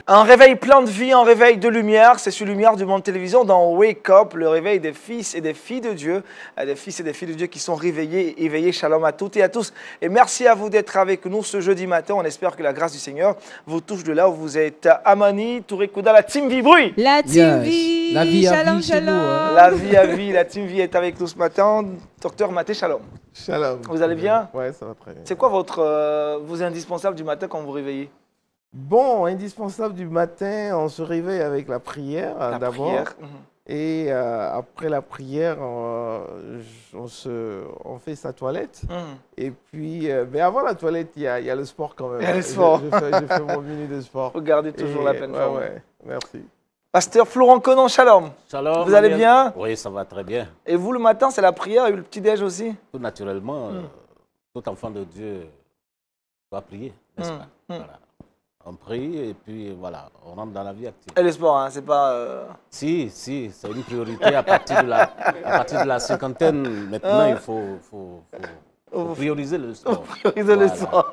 Un réveil plein de vie, un réveil de lumière. C'est sur Lumière du Monde Télévision dans Wake Up, le réveil des fils et des filles de Dieu. Des fils et des filles de Dieu qui sont réveillés et éveillés. Shalom à toutes et à tous. Et merci à vous d'être avec nous ce jeudi matin. On espère que la grâce du Seigneur vous touche de là où vous êtes. Amani, Touré Kouda, la Team Vie Bruit. La Team Vie. La vie à Shalom, vie chez shalom. nous, hein. La vie à vie, la Team Vie est avec nous ce matin. Docteur Maté, shalom. Shalom. Vous allez bien? Ouais, ça va très bien. C'est quoi vos indispensables du matin quand vous vous réveillez? Bon, indispensable du matin, on se réveille avec la prière d'abord. Et après la prière, on fait sa toilette. Et puis, mais avant la toilette, il y a le sport quand même. Il y a le sport. Je fais mon minute de sport. Regardez toujours la pleine forme. Ouais, merci. Pasteur Florent Conan, shalom. Shalom. Vous allez bien? Oui, ça va très bien. Et vous, le matin, c'est la prière et le petit-déj aussi? Tout naturellement, tout enfant de Dieu doit prier, n'est-ce pas? Voilà. On prie et puis voilà, on rentre dans la vie active. Et le sport, hein, c'est pas... Si, c'est une priorité à partir de la cinquantaine. Maintenant, il faut prioriser le sport. Prioriser le sport.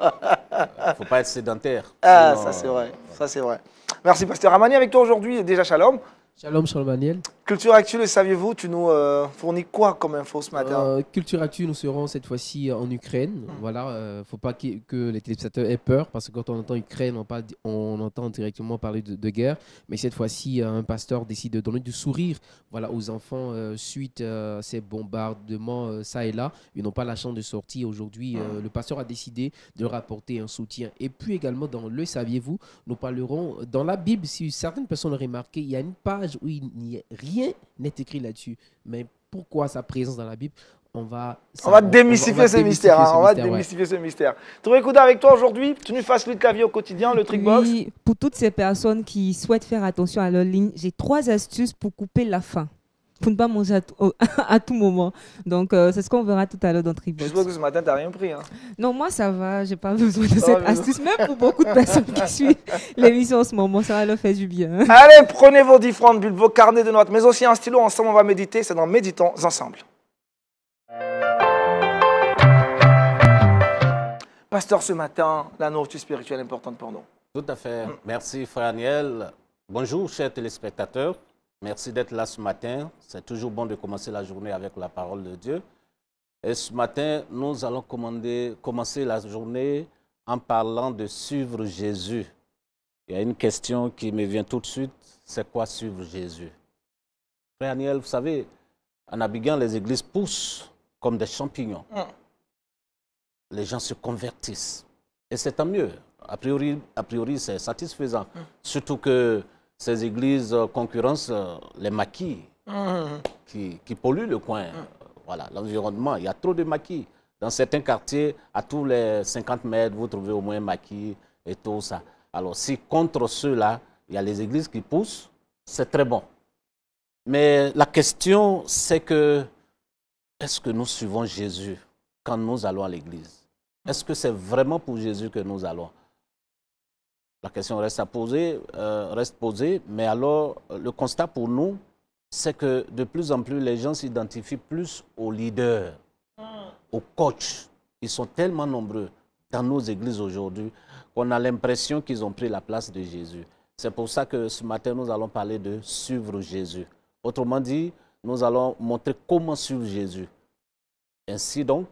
Il ne faut pas être sédentaire. Ah, Sinon, ça c'est vrai, ça c'est vrai. Merci Pasteur Amani, avec toi aujourd'hui, déjà shalom. Shalom, shalom Daniel. Culture Actu, le saviez-vous, tu nous fournis quoi comme info ce matin? Culture Actu, nous serons cette fois-ci en Ukraine. Voilà, faut pas que les téléspectateurs aient peur parce que quand on entend Ukraine, on entend directement parler de guerre. Mais cette fois-ci, un pasteur décide de donner du sourire, voilà, aux enfants suite à ces bombardements ça et là. Ils n'ont pas la chance de sortir aujourd'hui. Le pasteur a décidé de leur apporter un soutien. Et puis également dans le saviez-vous, nous parlerons dans la Bible. Si certaines personnes l'auraient remarqué, il y a une page où rien n'est écrit là-dessus. Mais pourquoi sa présence dans la Bible? On va démystifier ce mystère. On va démystifier ce mystère. Touré Kouda, avec toi aujourd'hui, tu nous facilites la vie au quotidien, le Trickbox. Oui, pour toutes ces personnes qui souhaitent faire attention à leur ligne, j'ai 3 astuces pour couper la faim, pour ne pas manger à tout moment. Donc, c'est ce qu'on verra tout à l'heure dans Trickbox. Je suppose que ce matin, tu n'as rien pris. Hein. Non, moi, ça va. Je n'ai pas besoin de cette astuce. Même pour beaucoup de personnes qui suivent l'émission en ce moment, ça va leur faire du bien. Allez, prenez vos différentes bulles, vos carnets de notes, mais aussi un stylo. Ensemble, on va méditer. C'est dans Méditons ensemble. Pasteur, ce matin, la nourriture spirituelle est importante pour nous. Tout à fait. Merci, frère Aniel. Bonjour, chers téléspectateurs. Merci d'être là ce matin. C'est toujours bon de commencer la journée avec la parole de Dieu. Et ce matin, nous allons commencer la journée en parlant de suivre Jésus. Il y a une question qui me vient tout de suite. C'est quoi suivre Jésus? Frère Aniel, vous savez, en Abidjan, les églises poussent comme des champignons. Les gens se convertissent. Et c'est tant mieux. A priori c'est satisfaisant. Surtout que ces églises concurrencent les maquis qui polluent le coin. Voilà, l'environnement. Il y a trop de maquis. Dans certains quartiers, à tous les 50 mètres, vous trouvez au moins un maquis et tout ça. Alors, si contre ceux-là, il y a les églises qui poussent, c'est très bon. Mais la question, c'est que, est-ce que nous suivons Jésus quand nous allons à l'église? Est-ce que c'est vraiment pour Jésus que nous allons? La question reste posée, mais alors le constat pour nous, c'est que de plus en plus, les gens s'identifient plus aux leaders, aux coachs. Ils sont tellement nombreux dans nos églises aujourd'hui qu'on a l'impression qu'ils ont pris la place de Jésus. C'est pour ça que ce matin, nous allons parler de suivre Jésus. Autrement dit, nous allons montrer comment suivre Jésus. Ainsi donc,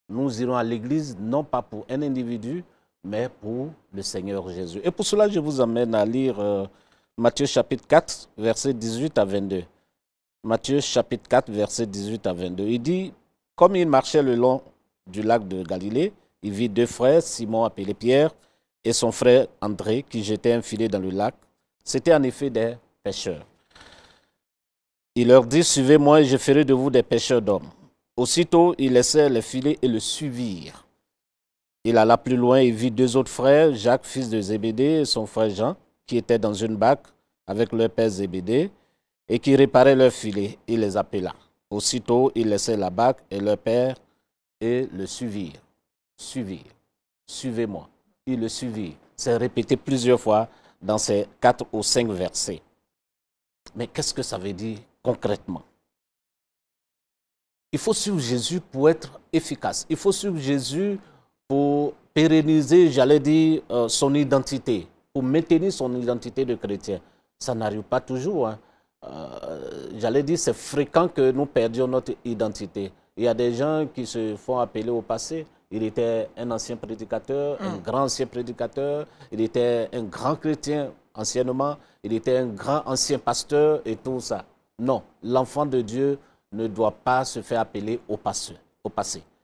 nous irons à l'église non pas pour un individu, mais pour le Seigneur Jésus. Et pour cela, je vous amène à lire Matthieu chapitre 4, versets 18 à 22. Matthieu chapitre 4, versets 18 à 22. Il dit, comme il marchait le long du lac de Galilée, il vit 2 frères, Simon appelé Pierre, et son frère André, qui jetaient un filet dans le lac. C'étaient en effet des pêcheurs. Il leur dit, suivez-moi et je ferai de vous des pêcheurs d'hommes. Aussitôt, ils laissèrent les filets et le suivirent. Il alla plus loin et vit 2 autres frères, Jacques, fils de Zébédée, et son frère Jean, qui étaient dans une barque avec leur père Zébédée, et qui réparaient leurs filets. Il les appela. Aussitôt, ils laissèrent la barque et leur père et le suivirent. Suivez-moi. Ils le suivirent. C'est répété plusieurs fois dans ces 4 ou 5 versets. Mais qu'est-ce que ça veut dire concrètement? Il faut suivre Jésus pour être efficace. Il faut suivre Jésus pour pérenniser, j'allais dire, son identité. pour maintenir son identité de chrétien. Ça n'arrive pas toujours. Hein. J'allais dire, c'est fréquent que nous perdions notre identité. Il y a des gens qui se font appeler au passé. Il était un ancien prédicateur, un grand ancien prédicateur. Il était un grand chrétien anciennement. Il était un grand ancien pasteur et tout ça. Non, l'enfant de Dieu ne doit pas se faire appeler au passé.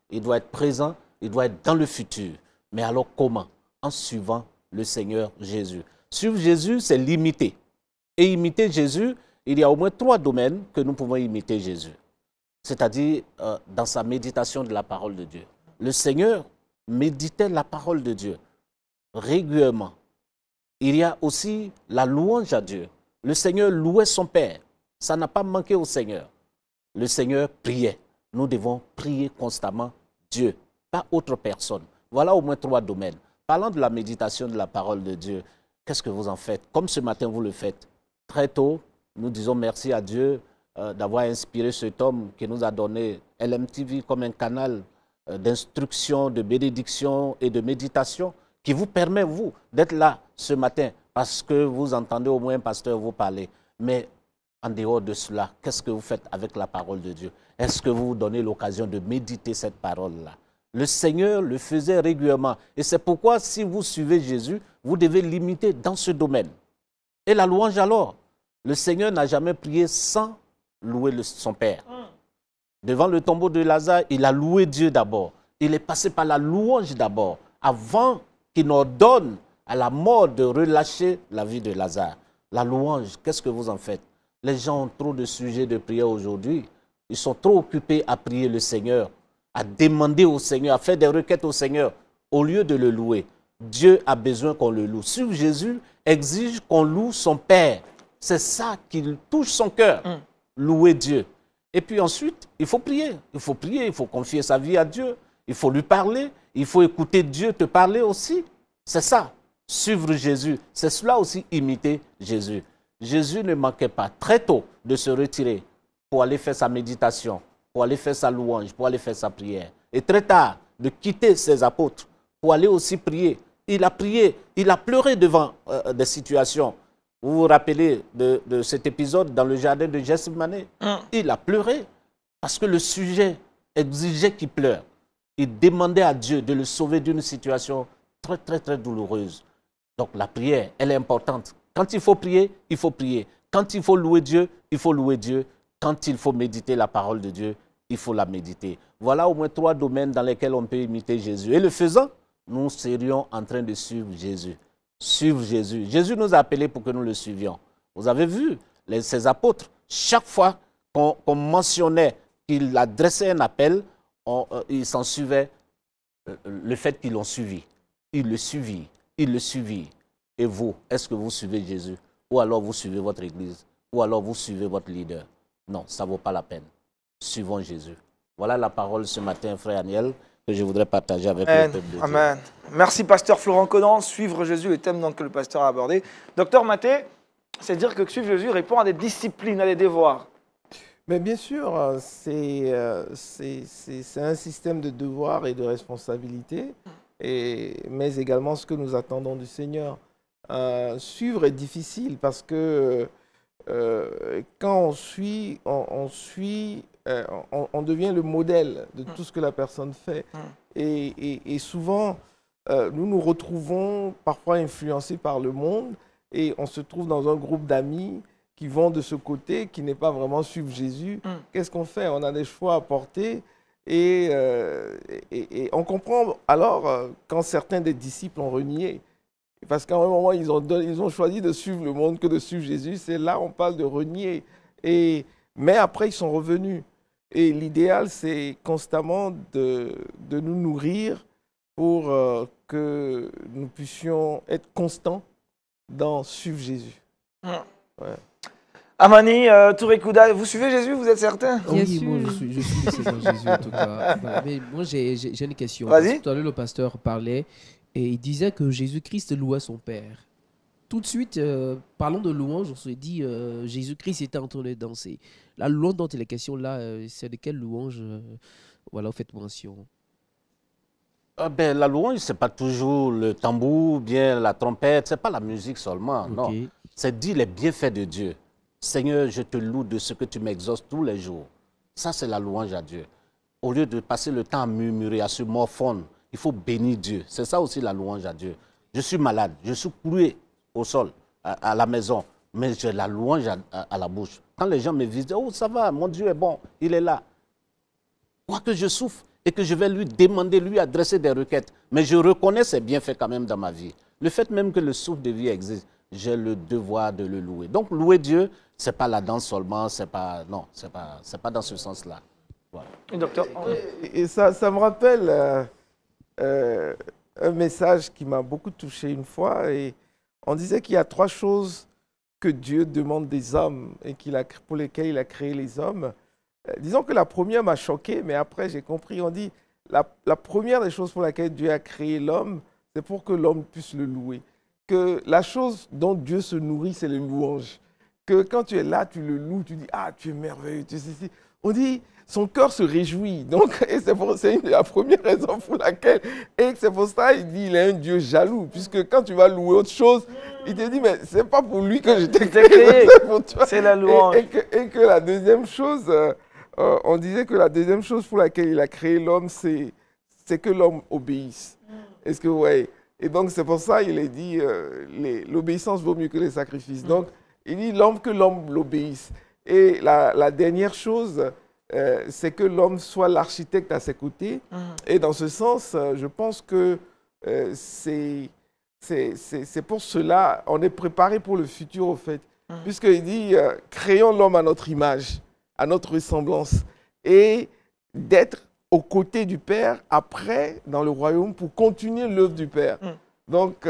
Il doit être présent, il doit être dans le futur. Mais alors comment? En suivant le Seigneur Jésus. Suivre Jésus, c'est l'imiter. Et imiter Jésus, il y a au moins 3 domaines que nous pouvons imiter Jésus. C'est-à-dire dans sa méditation de la parole de Dieu. Le Seigneur méditait la parole de Dieu régulièrement. Il y a aussi la louange à Dieu. Le Seigneur louait son Père. Ça n'a pas manqué au Seigneur. Le Seigneur priait. Nous devons prier constamment Dieu, pas autre personne. Voilà au moins 3 domaines. Parlant de la méditation de la parole de Dieu, qu'est-ce que vous en faites? Comme ce matin, vous le faites. Très tôt, nous disons merci à Dieu d'avoir inspiré cet homme qui nous a donné LMTV comme un canal d'instruction, de bénédiction et de méditation qui vous permet, vous, d'être là ce matin parce que vous entendez au moins un pasteur vous parler. Mais en dehors de cela, qu'est-ce que vous faites avec la parole de Dieu? Est-ce que vous vous donnez l'occasion de méditer cette parole-là? Le Seigneur le faisait régulièrement. Et c'est pourquoi, si vous suivez Jésus, vous devez l'imiter dans ce domaine. Et la louange alors? Le Seigneur n'a jamais prié sans louer son Père. Devant le tombeau de Lazare, il a loué Dieu d'abord. Il est passé par la louange d'abord, avant qu'il n'ordonne à la mort de relâcher la vie de Lazare. La louange, qu'est-ce que vous en faites? Les gens ont trop de sujets de prière aujourd'hui. Ils sont trop occupés à prier le Seigneur, à demander au Seigneur, à faire des requêtes au Seigneur, au lieu de le louer. Dieu a besoin qu'on le loue. Suivre Jésus exige qu'on loue son Père. C'est ça qui touche son cœur, louer Dieu. Et puis ensuite, il faut prier. Il faut prier, il faut confier sa vie à Dieu. Il faut lui parler. Il faut écouter Dieu te parler aussi. C'est ça, suivre Jésus. C'est cela aussi, imiter Jésus. Jésus ne manquait pas très tôt de se retirer pour aller faire sa méditation, pour aller faire sa louange, pour aller faire sa prière. Et très tard, de quitter ses apôtres pour aller aussi prier. Il a prié, il a pleuré devant des situations. Vous vous rappelez de cet épisode dans le jardin de Gethsémani? Il a pleuré parce que le sujet exigeait qu'il pleure. Il demandait à Dieu de le sauver d'une situation très, très, très douloureuse. Donc la prière, elle est importante. Quand il faut prier, il faut prier. Quand il faut louer Dieu, il faut louer Dieu. Quand il faut méditer la parole de Dieu, il faut la méditer. Voilà au moins 3 domaines dans lesquels on peut imiter Jésus. Et le faisant, nous serions en train de suivre Jésus. Suivre Jésus. Jésus nous a appelés pour que nous le suivions. Vous avez vu, ses apôtres, chaque fois qu'on mentionnait qu'il adressait un appel, ils s'en suivaient le fait qu'ils l'ont suivi. Ils le suivirent. Ils le suivirent. Et vous, est-ce que vous suivez Jésus? Ou alors vous suivez votre église? Ou alors vous suivez votre leader? Non, ça ne vaut pas la peine. Suivons Jésus. Voilà la parole ce matin, frère Aniel, que je voudrais partager avec le peuple de Dieu. Amen. Merci, pasteur Florent Conan. Suivre Jésus, le thème donc, que le pasteur a abordé. Docteur Mathé, c'est dire que suivre Jésus répond à des disciplines, à des devoirs. Mais bien sûr, c'est un système de devoirs et de responsabilités, mais également ce que nous attendons du Seigneur. Suivre est difficile parce que quand on suit, on devient le modèle de tout ce que la personne fait. Et souvent, nous nous retrouvons parfois influencés par le monde et on se trouve dans un groupe d'amis qui vont de ce côté, qui n'est pas vraiment suivre Jésus. Qu'est-ce qu'on fait? On a des choix à porter et on comprend alors quand certains des disciples ont renié. Parce qu'à un moment, ils ont choisi de suivre le monde que de suivre Jésus. C'est là on parle de renier. Mais après, ils sont revenus. Et l'idéal, c'est constamment de nous nourrir pour que nous puissions être constants dans suivre Jésus. Ouais. Amani, Touré Kouda, vous suivez Jésus, vous êtes certain? Oui, moi je suis le Seigneur Jésus en tout cas. Voilà. Mais moi j'ai une question. Vas-y. Tout à l'heure, le pasteur parlait et il disait que Jésus-Christ louait son Père. Tout de suite, parlons de louange, on se dit Jésus-Christ était en train de danser. La louange dont il est question là, c'est de quelle louange voilà, vous faites mention? Ben, la louange, ce n'est pas toujours le tambour, bien la trompette, ce n'est pas la musique seulement, non. C'est dire les bienfaits de Dieu. Seigneur, je te loue de ce que tu m'exauces tous les jours. Ça, c'est la louange à Dieu. Au lieu de passer le temps à murmurer, à se morfondre, il faut bénir Dieu. C'est ça aussi la louange à Dieu. Je suis malade, je suis cloué au sol, à la maison, mais j'ai la louange à la bouche. Quand les gens me visitent, oh ça va, mon Dieu est bon, il est là. Moi que je souffre et que je vais lui demander, lui adresser des requêtes, mais je reconnais ses bienfaits quand même dans ma vie. Le fait même que le souffle de vie existe, j'ai le devoir de le louer. Donc louer Dieu, ce n'est pas la danse seulement, c'est pas dans ce sens-là. Voilà. Docteur. Et ça me rappelle un message qui m'a beaucoup touché une fois. Et on disait qu'il y a 3 choses que Dieu demande des hommes et pour lesquelles il a créé les hommes. Disons que la première m'a choqué, mais après j'ai compris. On dit la première des choses pour laquelle Dieu a créé l'homme, c'est pour que l'homme puisse le louer. Que la chose dont Dieu se nourrit, c'est les louanges. Que quand tu es là, tu le loues, tu dis « Ah, tu es merveilleux ». On dit son cœur se réjouit. Donc, c'est la première raison pour laquelle. Et c'est pour ça qu'il dit il est un Dieu jaloux. Puisque quand tu vas louer autre chose, il te dit mais c'est pas pour lui que je t'ai créé, c'est pour toi. C'est la louange. Et que la deuxième chose, on disait que la deuxième chose pour laquelle il a créé l'homme, c'est que l'homme obéisse. Est-ce que vous voyez? Et donc, c'est pour ça qu'il a dit l'obéissance vaut mieux que les sacrifices. Donc, il dit que l'homme l'obéisse. Et la dernière chose, c'est que l'homme soit l'architecte à ses côtés. Et dans ce sens, je pense que c'est pour cela, on est préparé pour le futur, au fait. Puisqu'il dit, créons l'homme à notre image, à notre ressemblance. Et d'être aux côtés du Père, après, dans le royaume, pour continuer l'œuvre du Père. Donc,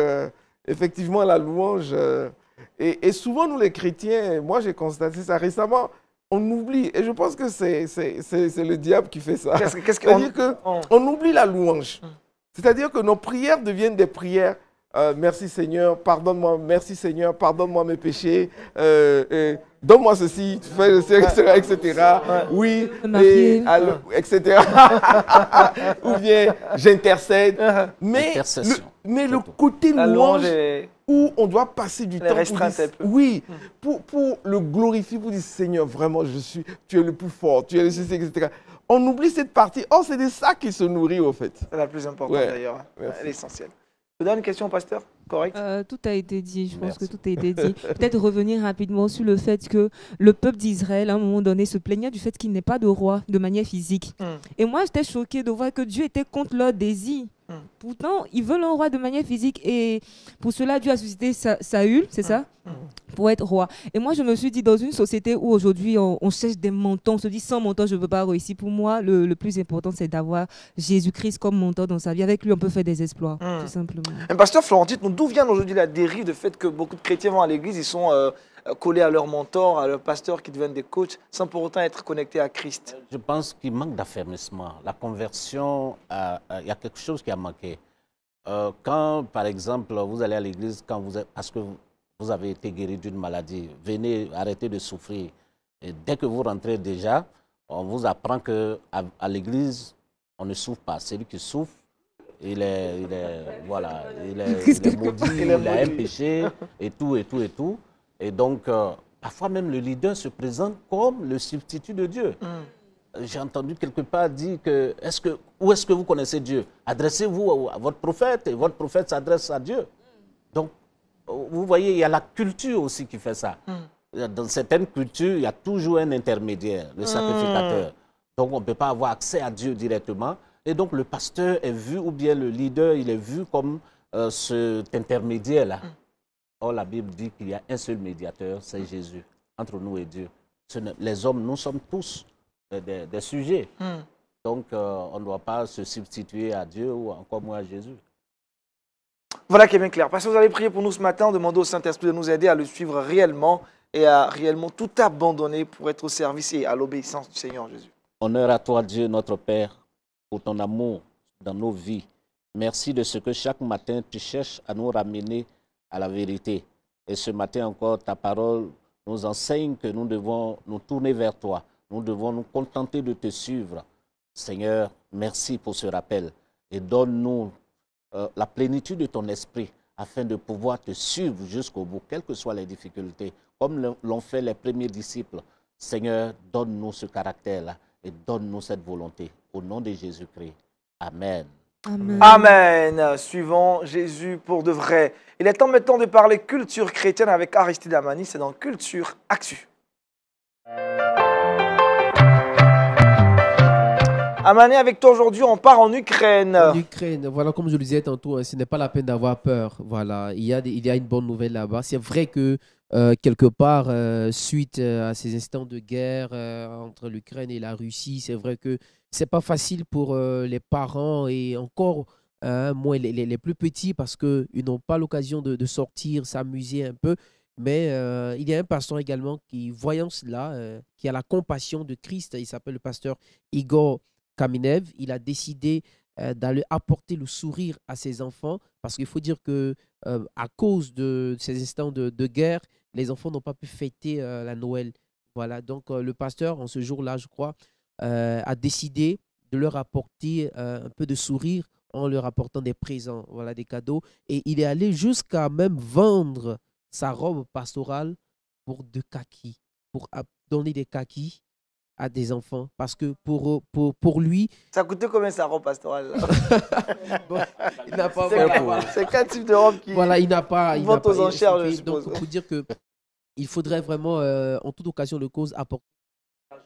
effectivement, la louange... Et souvent, nous les chrétiens, moi j'ai constaté ça récemment, on oublie, et je pense que c'est le diable qui fait ça. C'est-à-dire qu'on oublie la louange. C'est-à-dire que nos prières deviennent des prières. Merci Seigneur, pardonne-moi, merci Seigneur, pardonne-moi mes péchés, donne-moi ceci, etc., etc. Oui, etc. Ou bien j'intercède. Mais le côté louange où on doit passer du temps pour le glorifier, pour dire Seigneur, vraiment, tu es le plus fort, tu es le ceci, etc. On oublie cette partie. Oh, c'est de ça qui se nourrit, au fait. C'est la plus importante d'ailleurs, l'essentiel. Je vous donne une question, pasteur? Correct. Tout a été dit, je pense que tout a été dit. Peut-être revenir rapidement sur le fait que le peuple d'Israël, à un moment donné, se plaignait du fait qu'il n'est pas de roi de manière physique. Et moi, j'étais choquée de voir que Dieu était contre leur désir. Pourtant, ils veulent un roi de manière physique et pour cela, Dieu a suscité Saül, c'est ça, pour être roi. Et moi, je me suis dit, dans une société où aujourd'hui, on cherche des mentors, on se dit, sans mentor, je ne peux pas réussir. Pour moi, le plus important, c'est d'avoir Jésus-Christ comme mentor dans sa vie. Avec lui, on peut faire des exploits, tout simplement. Pasteur Florentine, d'où vient aujourd'hui la dérive de fait que beaucoup de chrétiens vont à l'église, ils sont collés à leur mentor, à leur pasteur qui deviennent des coachs, sans pour autant être connectés à Christ? Je pense qu'il manque d'affermissement. La conversion, il y a quelque chose qui a manqué. Quand, par exemple, vous allez à l'église parce que vous avez été guéri d'une maladie, venez, arrêtez de souffrir. Et dès que vous rentrez déjà, on vous apprend qu'à l'église, on ne souffre pas. Celui qui souffre, il est maudit, il a un péché, et tout, et tout, et tout. Et donc, parfois même le leader se présente comme le substitut de Dieu. J'ai entendu quelque part dire que, où est-ce que vous connaissez Dieu? Adressez-vous à votre prophète et votre prophète s'adresse à Dieu. Donc, vous voyez, il y a la culture aussi qui fait ça. Dans certaines cultures, il y a toujours un intermédiaire, le sacrificateur. Donc, on ne peut pas avoir accès à Dieu directement. Et donc, le pasteur est vu, ou bien le leader, il est vu comme cet intermédiaire-là. Or, la Bible dit qu'il y a un seul médiateur, c'est Jésus, entre nous et Dieu. Les hommes, nous sommes tous des sujets. Donc, on ne doit pas se substituer à Dieu ou encore moins à Jésus. Voilà qui est bien clair. Parce que vous avez prié pour nous ce matin, demandez au Saint-Esprit de nous aider à le suivre réellement et à réellement tout abandonner pour être au service et à l'obéissance du Seigneur Jésus. Honneur à toi, Dieu, notre Père, pour ton amour dans nos vies. Merci de ce que chaque matin, tu cherches à nous ramener à la vérité. Et ce matin encore, ta parole nous enseigne que nous devons nous tourner vers toi. Nous devons nous contenter de te suivre. Seigneur, merci pour ce rappel. et donne-nous la plénitude de ton esprit afin de pouvoir te suivre jusqu'au bout, quelles que soient les difficultés, comme l'ont fait les premiers disciples. Seigneur, donne-nous ce caractère-là et donne-nous cette volonté. Au nom de Jésus-Christ. Amen. Amen. Amen. Suivons Jésus pour de vrai. Il est temps maintenant de parler culture chrétienne avec Aristide Amani. C'est dans Culture Actu. Amani, avec toi aujourd'hui, on part en Ukraine. En Ukraine, voilà, comme je le disais tantôt, hein, ce n'est pas la peine d'avoir peur. Voilà, il y a une bonne nouvelle là-bas. C'est vrai que quelque part, suite à ces instants de guerre entre l'Ukraine et la Russie, c'est vrai que c'est pas facile pour les parents et encore moins les plus petits parce qu'ils n'ont pas l'occasion de sortir, s'amuser un peu. Mais il y a un pasteur également qui, voyant cela, qui a la compassion de Christ. Il s'appelle le pasteur Igor Kaminev. Il a décidé d'aller apporter le sourire à ses enfants parce qu'il faut dire que à cause de ces instants de guerre, les enfants n'ont pas pu fêter la Noël. Voilà, donc le pasteur, en ce jour-là, je crois, a décidé de leur apporter un peu de sourire en leur apportant des présents, voilà, des cadeaux. Et il est allé jusqu'à même vendre sa robe pastorale pour de kakis, pour donner des kakis à des enfants. Parce que pour lui... Ça coûtait combien sa robe pastorale? Bon, il n'a pas... C'est quel type de robe qui... Voilà, il n'a pas... Il vend aux enchères, je suppose. Donc, il faut dire qu'il faudrait vraiment, en toute occasion de cause, apporter.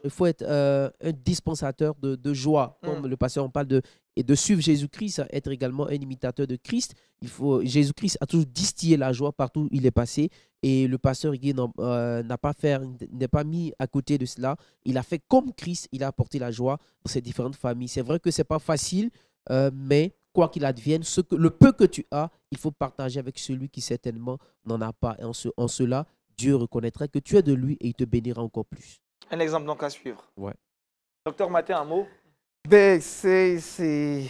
Il faut être un dispensateur de joie. Comme le pasteur, on parle et de suivre Jésus-Christ, être également un imitateur de Christ. Jésus-Christ a toujours distillé la joie partout où il est passé. Et le pasteur n'est pas mis à côté de cela. Il a fait comme Christ, il a apporté la joie pour ces différentes familles. C'est vrai que ce n'est pas facile, mais quoi qu'il advienne, le peu que tu as, il faut partager avec celui qui certainement n'en a pas. Et en cela, Dieu reconnaîtra que tu es de lui et il te bénira encore plus. Un exemple donc à suivre. Ouais. Docteur Maté, un mot? Ben, c'est...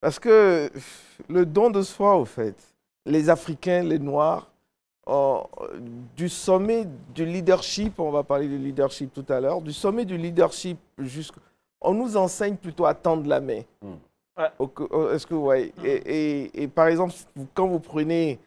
Parce que le don de soi, au fait, les Africains, les Noirs, du sommet du leadership, on va parler du leadership tout à l'heure, du sommet du leadership, on nous enseigne plutôt à tendre la main. Ouais. Est-ce que vous voyez? Et par exemple, quand vous prenez,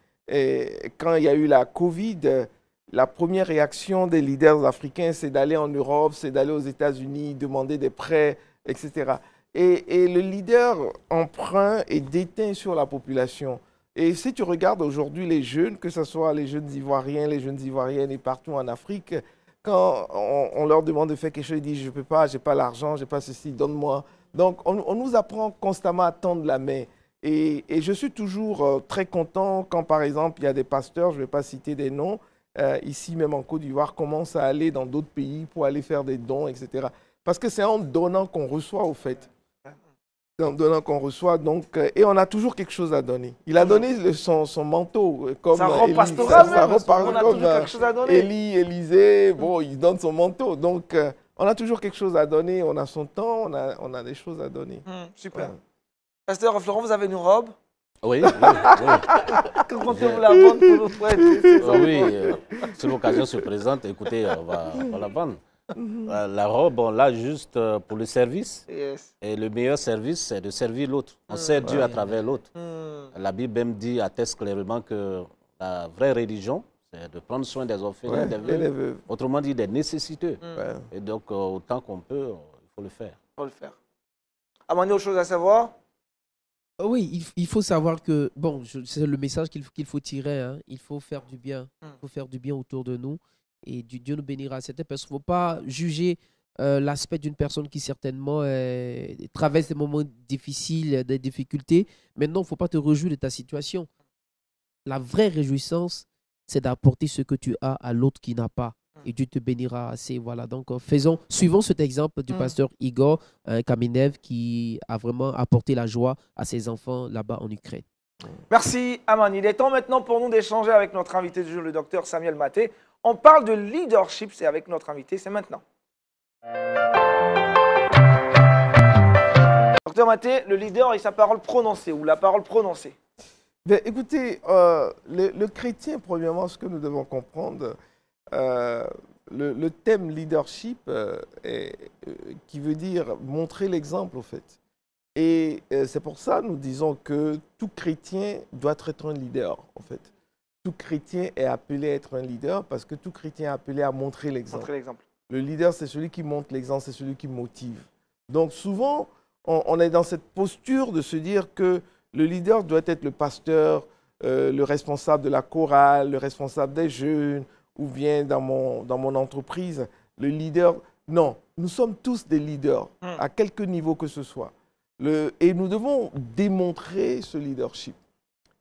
quand il y a eu la Covid, la première réaction des leaders africains, c'est d'aller en Europe, c'est d'aller aux États-Unis, demander des prêts, etc. Et le leader emprunt et déteint sur la population. Et si tu regardes aujourd'hui les jeunes, que ce soit les jeunes Ivoiriens, les jeunes Ivoiriennes et partout en Afrique, quand on leur demande de faire quelque chose, ils disent « je ne peux pas, je n'ai pas l'argent, je n'ai pas ceci, donne-moi ». Donc on nous apprend constamment à tendre la main. Et je suis toujours très content quand, par exemple, il y a des pasteurs, je ne vais pas citer des noms, ici même en Côte d'Ivoire, commencent à aller dans d'autres pays pour aller faire des dons, etc. Parce que c'est en donnant qu'on reçoit, au fait. C'est en donnant qu'on reçoit, donc, et on a toujours quelque chose à donner. Il a donné son manteau, comme sa robe pastorale, on a toujours quelque chose à donner. Élisée, bon, il donne son manteau. Donc, on a toujours quelque chose à donner, on a son temps, on a des choses à donner. Super. Ouais. Pasteur Florent, vous avez une robe? Oui. Quand comptez-vous la vendre pour nos frères? Oui, si l'occasion se présente, écoutez, on va la vendre. La robe, on l'a juste pour le service. Yes. Et le meilleur service, c'est de servir l'autre. On sert Dieu à travers l'autre. La Bible même dit, atteste clairement que la vraie religion, c'est de prendre soin des orphelins, des veuves. Autrement dit, des nécessiteux. Et donc, autant qu'on peut, il faut le faire. Il faut le faire. Amani, autre chose à savoir? Oui, il faut savoir que, bon, c'est le message qu'il faut tirer. Hein. Il faut faire du bien. Il faut faire du bien autour de nous. Et Dieu nous bénira. Certaines personnes, il ne faut pas juger l'aspect d'une personne qui certainement traverse des moments difficiles, des difficultés. Maintenant, il ne faut pas te réjouir de ta situation. La vraie réjouissance, c'est d'apporter ce que tu as à l'autre qui n'a pas. Et Dieu te bénira assez. Voilà. Donc, suivons cet exemple du pasteur Igor Kaminev qui a vraiment apporté la joie à ses enfants là-bas en Ukraine. Merci, Amani. Il est temps maintenant pour nous d'échanger avec notre invité du jour, le docteur Samuel Maté. On parle de leadership, c'est avec notre invité, c'est maintenant. Docteur Maté, le leader et sa parole prononcée, ou la parole prononcée. Ben, écoutez, le chrétien, premièrement, ce que nous devons comprendre, le thème leadership, qui veut dire montrer l'exemple, au fait. Et c'est pour ça que nous disons que tout chrétien doit être un leader, en fait. Tout chrétien est appelé à être un leader parce que tout chrétien est appelé à montrer l'exemple. Le leader, c'est celui qui montre l'exemple, c'est celui qui motive. Donc souvent, on est dans cette posture de se dire que le leader doit être le pasteur, le responsable de la chorale, le responsable des jeunes, ou bien dans mon entreprise, le leader. Non, nous sommes tous des leaders, à quelque niveau que ce soit. Et nous devons démontrer ce leadership.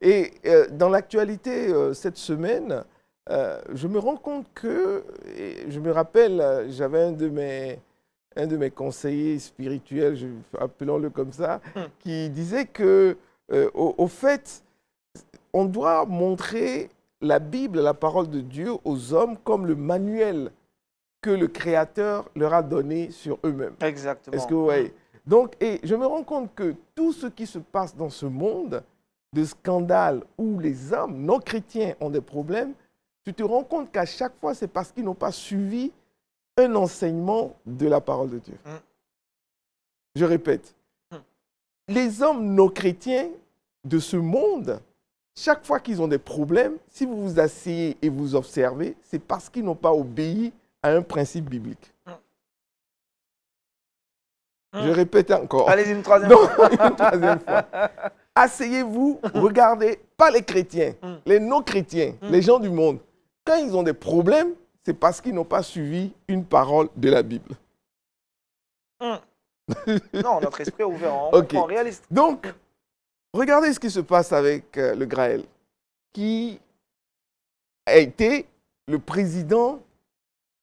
Et dans l'actualité, cette semaine, je me rends compte que, je me rappelle, j'avais un de mes conseillers spirituels, appelons-le comme ça, qui disait que, au fait, on doit montrer la Bible, la parole de Dieu aux hommes comme le manuel que le Créateur leur a donné sur eux-mêmes. Exactement. Est-ce que vous voyez? Donc, et je me rends compte que tout ce qui se passe dans ce monde, de scandales où les hommes non chrétiens ont des problèmes, tu te rends compte qu'à chaque fois, c'est parce qu'ils n'ont pas suivi un enseignement de la parole de Dieu. Je répète, les hommes non chrétiens de ce monde, chaque fois qu'ils ont des problèmes, si vous vous asseyez et vous observez, c'est parce qu'ils n'ont pas obéi à un principe biblique. Je répète encore. Allez-y, une troisième fois. Une troisième fois. Asseyez-vous, regardez, pas les chrétiens, les non-chrétiens, les gens du monde. Quand ils ont des problèmes, c'est parce qu'ils n'ont pas suivi une parole de la Bible. Non, notre esprit est ouvert, on est réaliste. Donc, regardez ce qui se passe avec le Graël, qui a été le président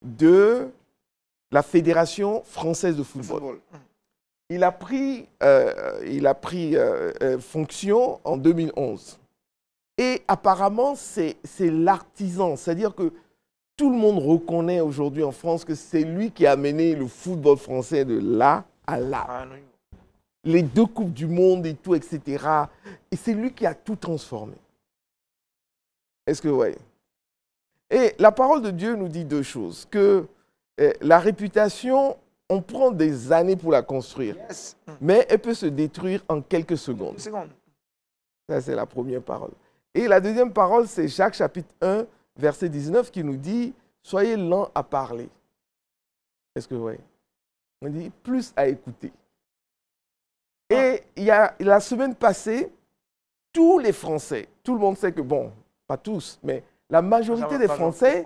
de la Fédération française de football. Il a pris fonction en 2011. Et apparemment, c'est l'artisan. C'est-à-dire que tout le monde reconnaît aujourd'hui en France que c'est lui qui a mené le football français de là à là. Les 2 Coupes du Monde et tout, etc. Et c'est lui qui a tout transformé. Est-ce que vous voyez? Et la parole de Dieu nous dit 2 choses. Que la réputation, on prend des années pour la construire. Mais elle peut se détruire en quelques secondes. Ça, c'est la première parole. Et la deuxième parole, c'est Jacques chapitre 1, verset 19, qui nous dit « Soyez lents à parler ». Est-ce que vous voyez? On dit « plus à écouter ». Et il y a la semaine passée, tous les Français, tout le monde sait que, bon, pas tous, mais la majorité des Français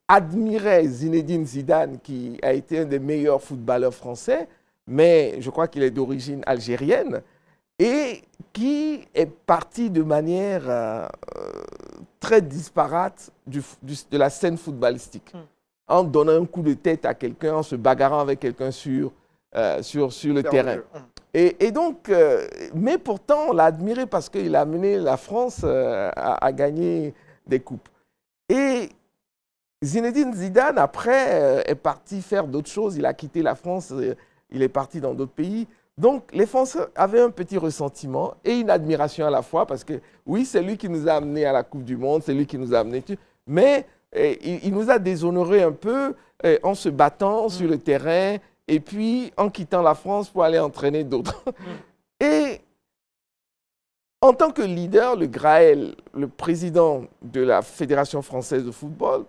admiraient Zinedine Zidane, qui a été un des meilleurs footballeurs français, mais je crois qu'il est d'origine algérienne, et qui est parti de manière très disparate de la scène footballistique, en donnant un coup de tête à quelqu'un, en se bagarrant avec quelqu'un sur le terrain. Et donc, mais pourtant, on l'a admiré parce qu'il a amené la France à gagner des coupes. Et Zinedine Zidane, après, est parti faire d'autres choses. Il a quitté la France, il est parti dans d'autres pays. Donc, les Français avaient un petit ressentiment et une admiration à la fois parce que, oui, c'est lui qui nous a amenés à la Coupe du Monde, c'est lui qui nous a amenés, mais il nous a déshonorés un peu en se battant sur le terrain et puis en quittant la France pour aller entraîner d'autres. Et en tant que leader, le Graël, le président de la Fédération française de football,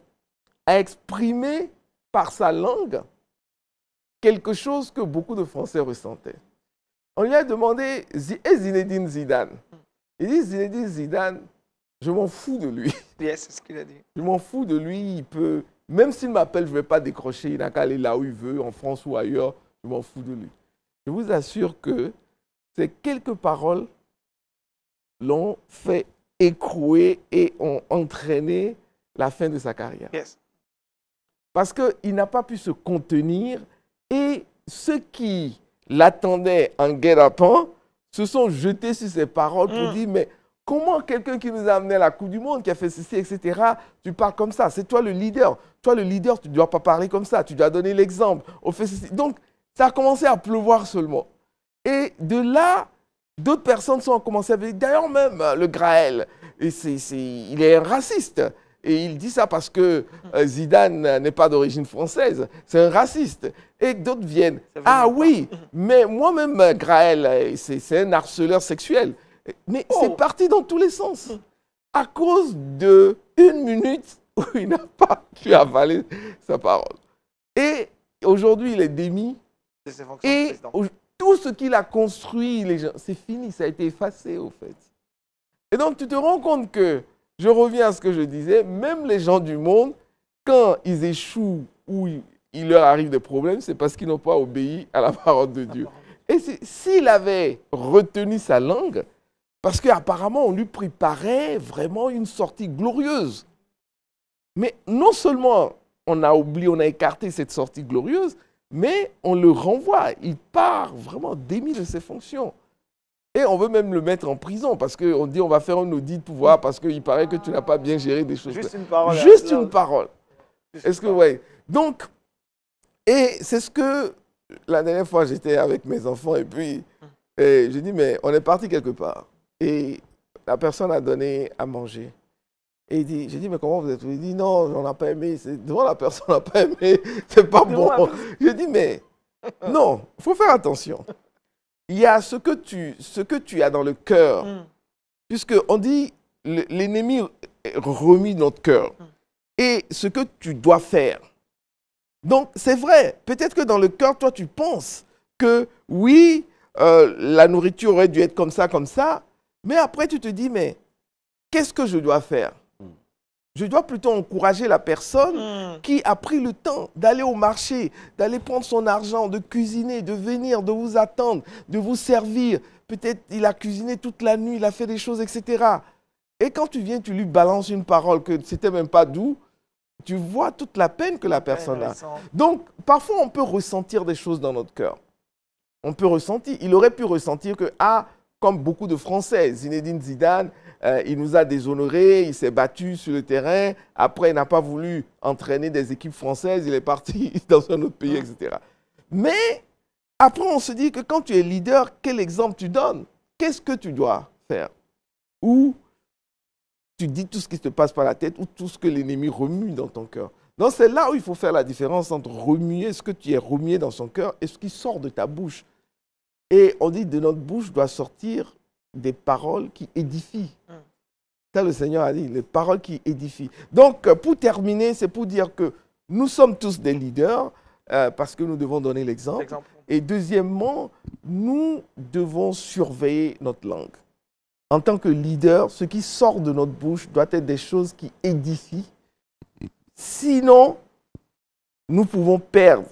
a exprimé par sa langue quelque chose que beaucoup de Français ressentaient. On lui a demandé « Et Zinedine Zidane ?» Il dit « Zinedine Zidane, je m'en fous de lui. » Yes, c'est ce qu'il a dit. Je m'en fous de lui, il peut... Même s'il m'appelle, je ne vais pas décrocher, il n'a qu'à aller là où il veut, en France ou ailleurs, je m'en fous de lui. Je vous assure que ces quelques paroles l'ont fait écrouer et ont entraîné la fin de sa carrière. Yes. Parce qu'il n'a pas pu se contenir et ceux qui l'attendaient en guet-apens se sont jetés sur ses paroles pour dire mais comment quelqu'un qui nous a amené à la Coupe du Monde, qui a fait ceci, etc., tu parles comme ça, c'est toi le leader. Toi le leader, tu ne dois pas parler comme ça, tu dois donner l'exemple. On fait ceci. Donc ça a commencé à pleuvoir seulement. Et de là, d'autres personnes sont commencé à dire, d'ailleurs même le Graël, il est un raciste. Et il dit ça parce que Zidane n'est pas d'origine française. C'est un raciste. Et d'autres viennent. Ah oui, mais moi-même, Graël, c'est un harceleur sexuel. Mais c'est parti dans tous les sens. À cause de 1 minute où il n'a pas pu avaler sa parole. Et aujourd'hui, il est démis. Et tout ce qu'il a construit, c'est fini, ça a été effacé au fait. Et donc, tu te rends compte que, je reviens à ce que je disais, même les gens du monde, quand ils échouent ou il leur arrive des problèmes, c'est parce qu'ils n'ont pas obéi à la parole de Dieu. Et s'il avait retenu sa langue, parce qu'apparemment, on lui préparait vraiment une sortie glorieuse. Mais non seulement on a oublié, on a écarté cette sortie glorieuse, mais on le renvoie. Il part vraiment démis de ses fonctions. Et on veut même le mettre en prison parce qu'on dit on va faire un audit pour voir parce qu'il paraît que tu n'as pas bien géré des choses. Juste une parole. Juste une parole. Est-ce que, ouais. Donc, et c'est ce que la dernière fois j'étais avec mes enfants et puis j'ai dit mais on est parti quelque part. Et la personne a donné à manger. Et j'ai dit, mais comment vous êtes? Il dit, non, on n'a pas aimé. Devant la personne, on n'a pas aimé. C'est pas bon. J'ai dit, mais non, il faut faire attention. Il y a ce que tu as dans le cœur. Puisqu'on dit, l'ennemi est remis dans notre cœur. Et ce que tu dois faire. Donc, c'est vrai. Peut-être que dans le cœur, toi, tu penses que oui, la nourriture aurait dû être comme ça. Mais après, tu te dis, mais qu'est-ce que je dois faire? Je dois plutôt encourager la personne qui a pris le temps d'aller au marché, d'aller prendre son argent, de cuisiner, de venir, de vous attendre, de vous servir. Peut-être il a cuisiné toute la nuit, il a fait des choses, etc. Et quand tu viens, tu lui balances une parole que c'était même pas doux, tu vois toute la peine que la personne a. Donc, parfois, on peut ressentir des choses dans notre cœur. On peut ressentir. Il aurait pu ressentir que, comme beaucoup de Français, Zinedine Zidane, il nous a déshonorés, il s'est battu sur le terrain. Après, il n'a pas voulu entraîner des équipes françaises, il est parti dans un autre pays, etc. Mais après, on se dit que quand tu es leader, quel exemple tu donnes? Qu'est-ce que tu dois faire? Ou tu dis tout ce qui te passe par la tête ou tout ce que l'ennemi remue dans ton cœur. Donc, c'est là où il faut faire la différence entre remuer ce que tu es remué dans son cœur et ce qui sort de ta bouche. Et on dit de notre bouche doit sortir des paroles qui édifient. Ça, le Seigneur a dit, les paroles qui édifient. Donc, pour terminer, c'est pour dire que nous sommes tous des leaders parce que nous devons donner l'exemple. Et deuxièmement, nous devons surveiller notre langue. En tant que leader, ce qui sort de notre bouche doit être des choses qui édifient. Sinon, nous pouvons perdre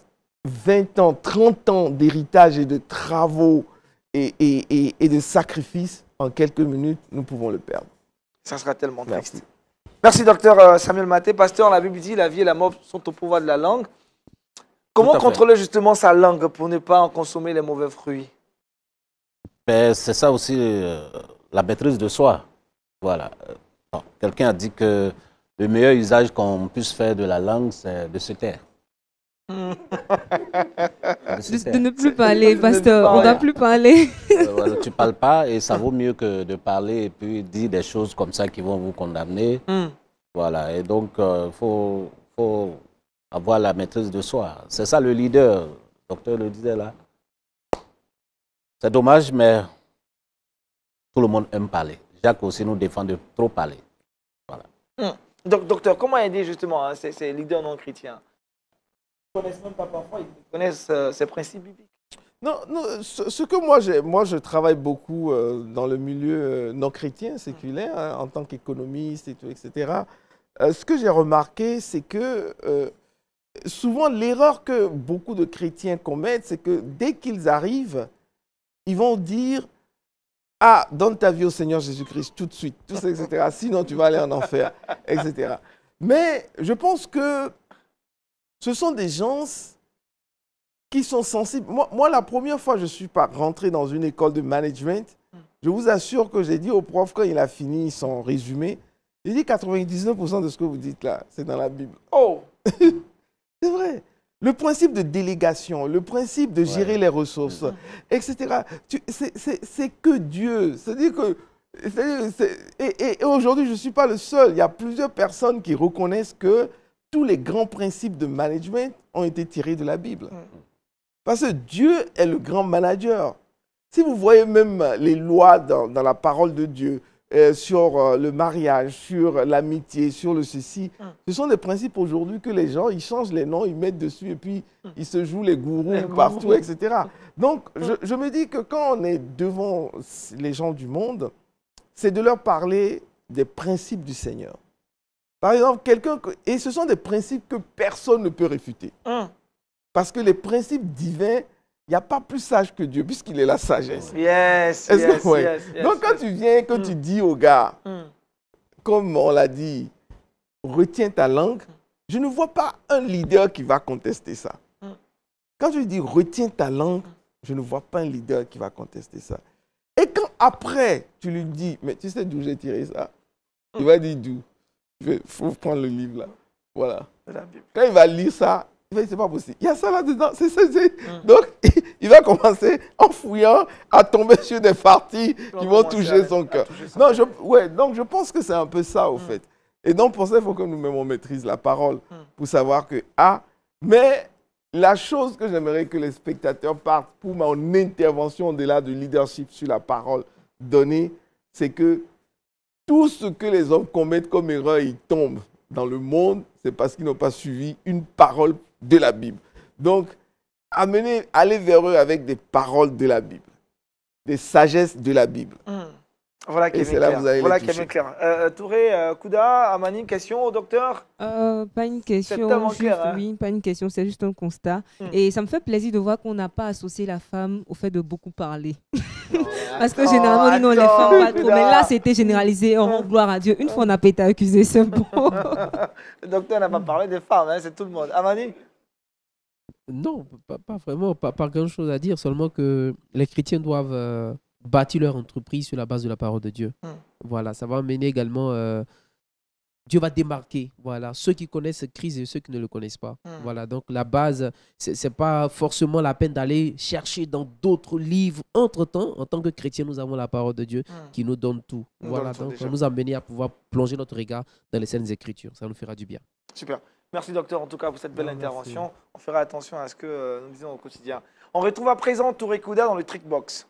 20 ans, 30 ans d'héritage et de travaux et de sacrifices. En quelques minutes, nous pouvons le perdre. Ça sera tellement triste. Merci, docteur Samuel Maté. Pasteur, la Bible dit la vie et la mort sont au pouvoir de la langue. Comment contrôler justement sa langue pour ne pas en consommer les mauvais fruits? C'est ça aussi, la maîtrise de soi. Voilà. Quelqu'un a dit que le meilleur usage qu'on puisse faire de la langue, c'est de se taire. De ne plus parler, pasteur. On ne doit plus parler. Voilà, tu ne parles pas et ça vaut mieux que de parler et puis dire des choses comme ça qui vont vous condamner. Voilà. Et donc, il faut avoir la maîtrise de soi. C'est ça le leader. Le docteur le disait là. C'est dommage, mais tout le monde aime parler. Jacques aussi nous défend de trop parler. Voilà. Donc, docteur, comment aider justement ces leaders non chrétiens? Ils ne connaissent même pas parfois, ils connaissent ces principes bibliques. Non, ce que moi je travaille beaucoup dans le milieu non chrétien, séculaire, en tant qu'économiste et tout, etc. Ce que j'ai remarqué, c'est que souvent l'erreur que beaucoup de chrétiens commettent, c'est que dès qu'ils arrivent, ils vont dire « Ah, donne ta vie au Seigneur Jésus-Christ tout de suite, tout ça, etc. Sinon tu vas aller en enfer, etc. » Mais je pense que ce sont des gens qui sont sensibles. Moi, la première fois que je suis rentré dans une école de management, je vous assure que j'ai dit au prof, quand il a fini son résumé, j'ai dit 99% de ce que vous dites là, c'est dans la Bible. Oh, c'est vrai. Le principe de délégation, le principe de gérer les ressources, etc. C'est que Dieu. C'est-à-dire que Et aujourd'hui, je ne suis pas le seul. Il y a plusieurs personnes qui reconnaissent que tous les grands principes de management ont été tirés de la Bible. Parce que Dieu est le grand manager. Si vous voyez même les lois dans la parole de Dieu, sur le mariage, sur l'amitié, sur le ceci, ce sont des principes aujourd'hui que les gens, ils changent les noms, ils mettent dessus et puis ils se jouent les gourous partout, etc. Donc, je me dis que quand on est devant les gens du monde, c'est de leur parler des principes du Seigneur. Par exemple, et ce sont des principes que personne ne peut réfuter. Parce que les principes divins, il n'y a pas plus sage que Dieu, puisqu'il est la sagesse. Yes. Donc, quand tu viens, que tu dis au gars, comme on l'a dit, retiens ta langue, je ne vois pas un leader qui va contester ça. Quand tu dis retiens ta langue, je ne vois pas un leader qui va contester ça. Et quand après, tu lui dis, mais tu sais d'où j'ai tiré ça? Il va dire d'où? Il faut prendre le livre là. Voilà. Quand il va lire ça, c'est pas possible. Il y a ça là-dedans. Donc, il va commencer en fouillant à tomber sur des parties qui vont toucher son cœur. Donc, je pense que c'est un peu ça, au fait. Et donc, pour ça, il faut que nous-mêmes, on maîtrise la parole pour savoir que, mais la chose que j'aimerais que les spectateurs partent pour mon intervention au-delà du leadership sur la parole donnée, c'est que tout ce que les hommes commettent comme erreur, ils tombent dans le monde, c'est parce qu'ils n'ont pas suivi une parole de la Bible. Donc, aller vers eux avec des paroles de la Bible, des sagesses de la Bible. Voilà qui est bien clair. Touré, Kouda, Amani, question au docteur? Pas une question. Oui, pas une question, c'est juste un constat. Et ça me fait plaisir de voir qu'on n'a pas associé la femme au fait de beaucoup parler. Parce que généralement, nous, les femmes, pas trop. Mais là, c'était généralisé. Oh, gloire à Dieu. Une fois, on n'a pas été accusé, c'est bon. Le docteur n'a pas parlé des femmes, hein, c'est tout le monde. Amani? Non, pas vraiment, pas grand-chose à dire. Seulement que les chrétiens doivent bâtir leur entreprise sur la base de la parole de Dieu. Voilà, ça va amener également... Dieu va démarquer, voilà, ceux qui connaissent Christ et ceux qui ne le connaissent pas. Voilà, donc la base, c'est pas forcément la peine d'aller chercher dans d'autres livres. Entre-temps, en tant que chrétiens, nous avons la parole de Dieu qui nous donne tout. Voilà, donc ça nous a amené à pouvoir plonger notre regard dans les Saintes Écritures. Ça nous fera du bien. Super. Merci docteur, en tout cas, pour cette belle intervention. On fera attention à ce que nous disons au quotidien. On retrouve à présent Touré Kouda dans le Trick Box.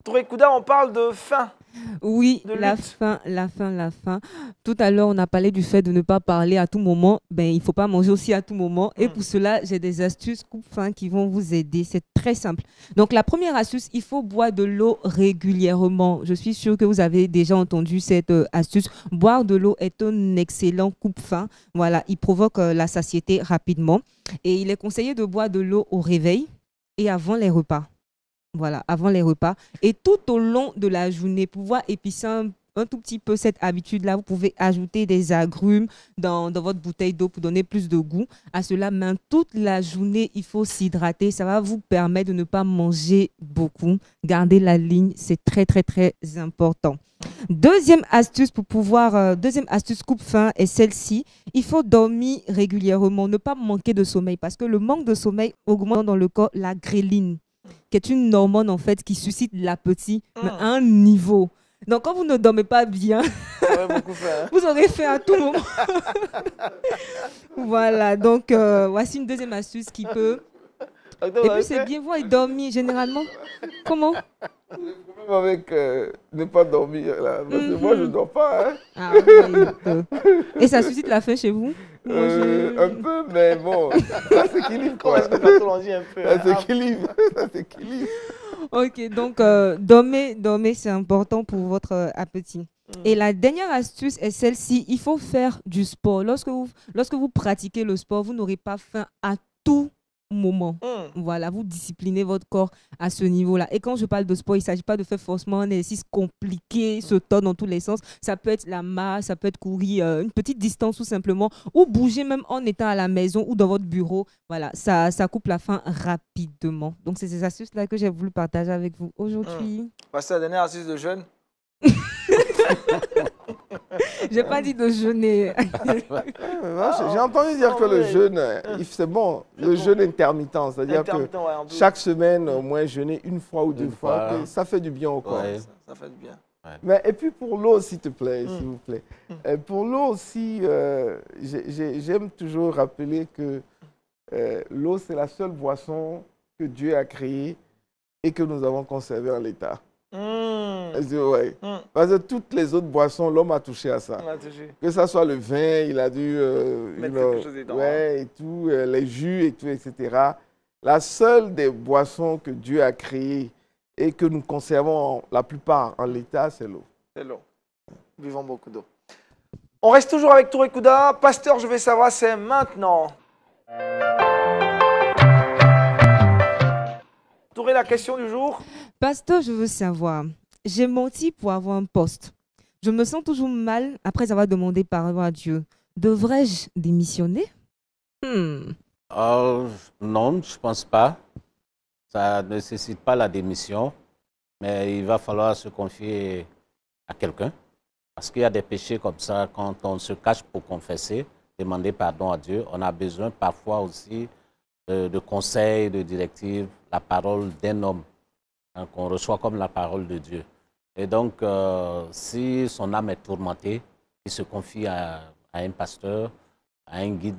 Touré Kouda, on parle de faim. Oui, la faim. Tout à l'heure, on a parlé du fait de ne pas parler à tout moment. Il ne faut pas manger aussi à tout moment. Et pour cela, j'ai des astuces coupe-faim qui vont vous aider. C'est très simple. Donc, la première astuce, il faut boire de l'eau régulièrement. Je suis sûre que vous avez déjà entendu cette astuce. Boire de l'eau est un excellent coupe-faim. Voilà, il provoque la satiété rapidement. Et il est conseillé de boire de l'eau au réveil et avant les repas. Voilà, avant les repas. Et tout au long de la journée, pour pouvoir épicer un tout petit peu cette habitude-là, vous pouvez ajouter des agrumes dans votre bouteille d'eau pour donner plus de goût à cela. Mais toute la journée, il faut s'hydrater. Ça va vous permettre de ne pas manger beaucoup. Garder la ligne, c'est très, très, très important. Deuxième astuce coupe-faim est celle-ci. Il faut dormir régulièrement, ne pas manquer de sommeil parce que le manque de sommeil augmente dans le corps la gréline, qui est une hormone en fait qui suscite l'appétit mais à un niveau. Donc quand vous ne dormez pas bien, vous aurez faim à tout moment. Voilà, donc voici une deuxième astuce qui peut... Et puis c'est bien voir et dormir généralement. Comment? Le problème avec ne pas dormir là, parce que moi je ne dors pas. Hein. Et ça suscite la faim chez vous? Un peu, mais bon, ça s'équilibre quoi. Ça s'équilibre. Ok, donc dormir c'est important pour votre appétit. Et la dernière astuce est celle-ci, il faut faire du sport. Lorsque vous pratiquez le sport, vous n'aurez pas faim à tout moment. Voilà, vous disciplinez votre corps à ce niveau-là. Et quand je parle de sport, il ne s'agit pas de faire forcément un exercice compliqué, se tordre dans tous les sens. Ça peut être la marche, ça peut être courir une petite distance tout simplement, ou bouger même en étant à la maison ou dans votre bureau. Voilà, ça coupe la faim rapidement. Donc, c'est ces astuces-là que j'ai voulu partager avec vous aujourd'hui. C'est la dernière astuce de jeûne. J'ai pas dit de jeûner. J'ai entendu dire que le jeûne, c'est bon. Le jeûne intermittent, c'est-à-dire que chaque semaine, au moins jeûner une fois ou deux fois, ça fait du bien au corps. Ça fait du bien. Mais, et puis pour l'eau, s'il te plaît, s'il vous plaît. Pour l'eau aussi, j'aime toujours rappeler que l'eau, c'est la seule boisson que Dieu a créée et que nous avons conservée en l'état. Ouais. Parce que toutes les autres boissons, l'homme a touché à ça. Que ce soit le vin, il a dû mettre quelque chose dedans. Ouais, et tout, les jus et tout, etc. La seule des boissons que Dieu a créées et que nous conservons la plupart en l'état, c'est l'eau. C'est l'eau. Nous buvons beaucoup d'eau. On reste toujours avec Touré Kouda. Pasteur, je vais savoir, c'est maintenant. Touré, la question du jour. Pasteur, je veux savoir, j'ai menti pour avoir un poste. Je me sens toujours mal après avoir demandé pardon à Dieu. Devrais-je démissionner? Non, je ne pense pas. Ça ne nécessite pas la démission, mais il va falloir se confier à quelqu'un. Parce qu'il y a des péchés comme ça, quand on se cache pour confesser, demander pardon à Dieu, on a besoin parfois aussi de conseils, de directives, la parole d'un homme, hein, qu'on reçoit comme la parole de Dieu. Et donc, si son âme est tourmentée, il se confie à un pasteur, à un guide,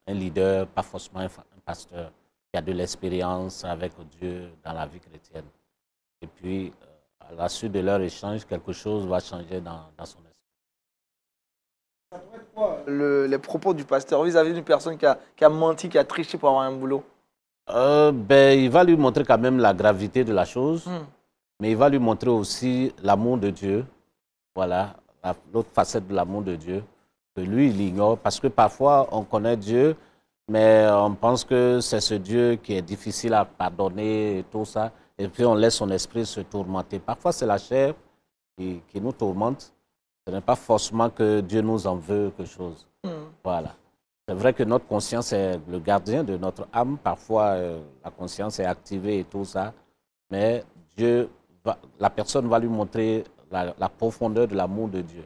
un leader, pas forcément un pasteur, qui a de l'expérience avec Dieu dans la vie chrétienne. Et puis, à la suite de leur échange, quelque chose va changer dans son esprit. Les propos du pasteur vis-à-vis d'une personne qui a menti, qui a triché pour avoir un boulot? Il va lui montrer quand même la gravité de la chose, mais il va lui montrer aussi l'amour de Dieu. Voilà, l'autre facette de l'amour de Dieu, que lui, il ignore, parce que parfois, on connaît Dieu, mais on pense que c'est ce Dieu qui est difficile à pardonner et tout ça, et puis on laisse son esprit se tourmenter. Parfois, c'est la chair qui nous tourmente. Ce n'est pas forcément que Dieu nous en veut quelque chose. Voilà. C'est vrai que notre conscience est le gardien de notre âme. Parfois, la conscience est activée et tout ça. Mais la personne va lui montrer la profondeur de l'amour de Dieu,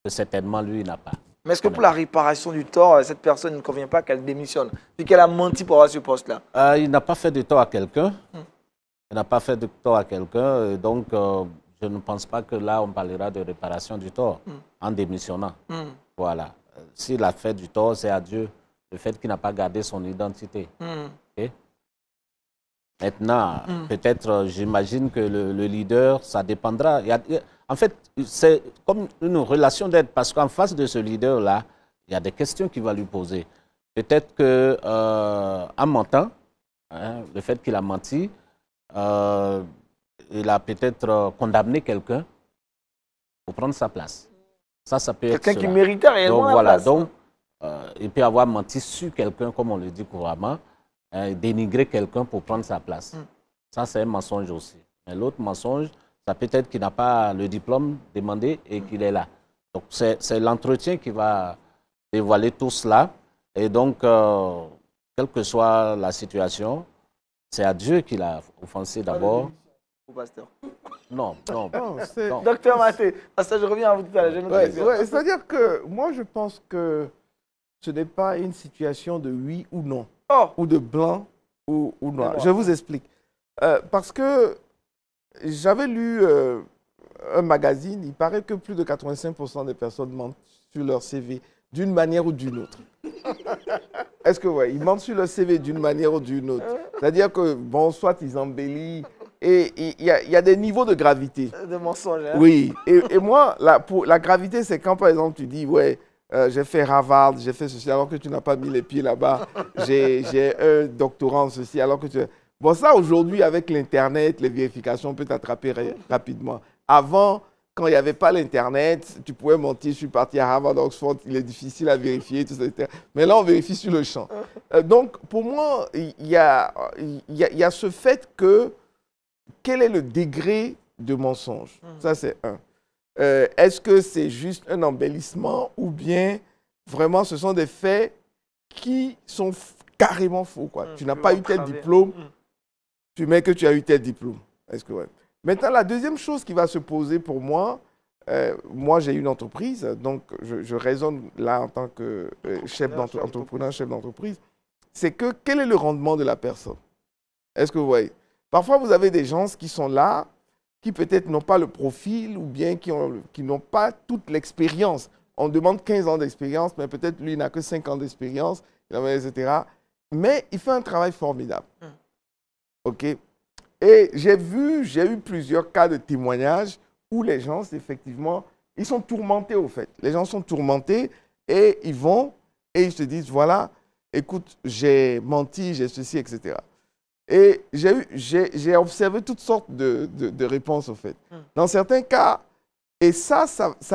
que certainement lui n'a pas. Mais est-ce que pour la réparation du tort, cette personne ne convient pas qu'elle démissionne, puis qu'elle a menti pour avoir ce poste-là? Il n'a pas fait de tort à quelqu'un. Il n'a pas fait de tort à quelqu'un. Donc, je ne pense pas que là, on parlera de réparation du tort en démissionnant. Voilà. S'il a fait du tort, c'est à Dieu. Le fait qu'il n'a pas gardé son identité. Okay? Maintenant, peut-être, j'imagine que le leader, ça dépendra. En fait, c'est comme une relation d'aide, parce qu'en face de ce leader-là, il y a des questions qu'il va lui poser. Peut-être qu'en mentant, hein, le fait qu'il a menti, il a peut-être condamné quelqu'un pour prendre sa place. Ça peut être quelqu'un qui méritait réellement la place. Donc, il peut avoir menti sur quelqu'un, comme on le dit couramment, dénigrer quelqu'un pour prendre sa place. Ça, c'est un mensonge aussi. Mais l'autre mensonge, ça peut être qu'il n'a pas le diplôme demandé et qu'il est là. Donc, c'est l'entretien qui va dévoiler tout cela. Et donc, quelle que soit la situation, c'est à Dieu qu'il a offensé d'abord. Pasteur. Non. Docteur Maté, je reviens à vous tout à l'heure. C'est-à-dire que moi, je pense que ce n'est pas une situation de oui ou non, ou de blanc ou noir. Je vous explique. Parce que j'avais lu un magazine, il paraît que plus de 85% des personnes mentent sur leur CV d'une manière ou d'une autre. Est-ce que ouais, ils mentent sur leur CV d'une manière ou d'une autre? C'est-à-dire que, bon, soit ils embellissent. Et il y a des niveaux de gravité. De mensonges. Hein? Oui. Et moi, la gravité, c'est quand, par exemple, tu dis, ouais, j'ai fait Harvard, j'ai fait ceci, alors que tu n'as pas mis les pieds là-bas. J'ai un doctorat en ceci, alors que tu... Bon, ça, aujourd'hui, avec l'Internet, les vérifications, on peut t'attraper rapidement. Avant, quand il n'y avait pas l'Internet, tu pouvais mentir, je suis parti à Harvard, Oxford, il est difficile à vérifier, tout ça, etc. Mais là, on vérifie sur le champ. Donc, pour moi, il y a ce fait que quel est le degré de mensonge? Ça, c'est un. Est-ce que c'est juste un embellissement ou bien vraiment ce sont des faits qui sont carrément faux, quoi. Tu n'as pas eu tel diplôme, tu mets que tu as eu tel diplôme. Est-ce que ouais. Maintenant, la deuxième chose qui va se poser pour moi, moi, j'ai une entreprise, donc je raisonne là en tant que chef d'entreprise. C'est que quel est le rendement de la personne? Est-ce que vous voyez? Parfois, vous avez des gens qui sont là, qui peut-être n'ont pas le profil ou bien qui n'ont pas toute l'expérience. On demande 15 ans d'expérience, mais peut-être lui n'a que 5 ans d'expérience, etc. Mais il fait un travail formidable. OK? Et j'ai eu plusieurs cas de témoignages où les gens, effectivement, ils sont tourmentés au fait. Les gens sont tourmentés et ils vont et ils se disent, voilà, écoute, j'ai menti, j'ai ceci, etc. Et j'ai observé toutes sortes de réponses, au fait. Dans certains cas, et ça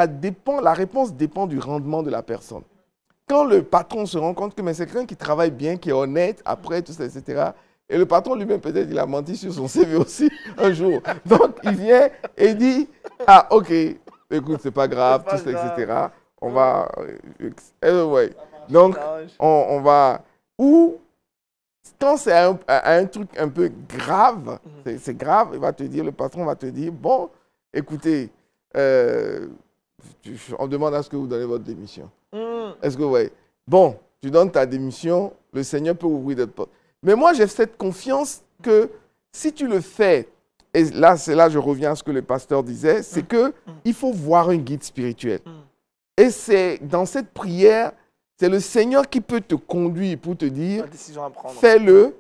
dépend, la réponse dépend du rendement de la personne. Quand le patron se rend compte que c'est quelqu'un qui travaille bien, qui est honnête, après tout ça, etc., et le patron lui-même, peut-être, il a menti sur son CV aussi un jour. Donc, il vient et dit, ah, ok, écoute, c'est pas grave, tout ça, etc. On va... ouais. Donc, on va... Ou, quand c'est un truc un peu grave, c'est grave, le patron va te dire, bon, écoutez, on demande à ce que vous donnez votre démission. Est-ce que vous voyez? Bon, tu donnes ta démission, le Seigneur peut ouvrir d'autres portes. Mais moi, j'ai cette confiance que si tu le fais, et là, c'est là que je reviens à ce que le pasteur disait, c'est qu'il faut voir un guide spirituel. Et c'est dans cette prière, c'est le Seigneur qui peut te conduire pour te dire, fais-le